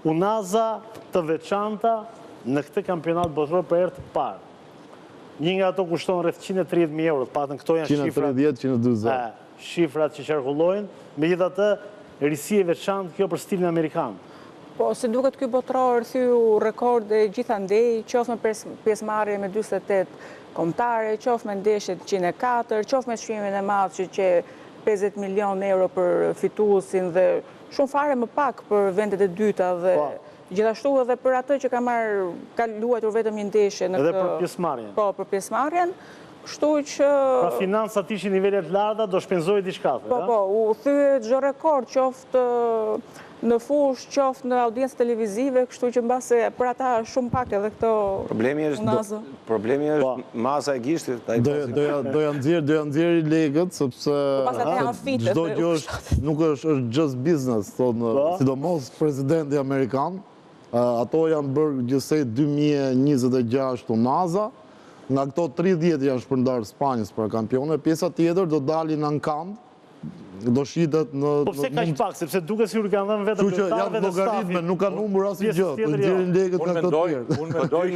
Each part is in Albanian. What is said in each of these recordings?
unaza të veçanta në këtë kampionat botëror për herë të parë. Një nga ato kushton rreth 130.000 euro, patën këto janë shifrat. 130, 140. Shifrat që qarkullojnë, megjithatë risi e veçantë kjo për stilin amerikan. Po, si duket ky botëror thyu rekorde gjithandej, qoftë me pjesëmarrje me 48 kombëtare, qoftë me ndeshjet 104, qoftë me çmimin e madh që 50 milion euro për fituesin dhe shumë fare më pak për vendet e dyta dhe gjithashtu edhe për atë që ka luajtur vetëm një ndeshje në edhe për pjesëmarrjen. Po, për pjesëmarrjen. Kështu që... Pra financat ishin nivelet larta, do shpenzoi diçka. Po, u thye çdo rekord, qoftë në fushë, qoftë në audiencë televizive, kështu që mbase për ata shumë pak edhe këto unazë. Problemi është maza e gishtit. Do janë nxjerrë legët, sepse çdo gjë nuk është just business, sidomos presidenti amerikan. Ato janë bërë gjithsej 2026 unaza. Nga këto 30 janë shpërndarë Spanjës për kampione, pjesa tjetër do dalin në kënd, do shitet në... Po pse kaq pak, sepse duket si kanë dhënë vetëm lojtarëve dhe stafit. Nuk kanë humbur asnjë gjë, do nxjerrin legët nga këto tjerë. Unë mendoj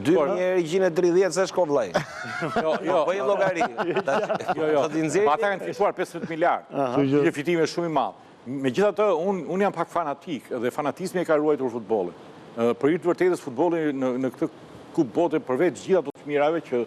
2130 se shko vllai. Jo, bëj llogari. Jo. Ata kanë fituar 15 miliardë. Një fitim shumë i madh. Megjithatë, unë jam pak fanatik dhe fanatizmi e ka ruajtur futbollin. Për hir të vërtetës futbolli në këtë kupë bote përveç gjithë ato të mirave që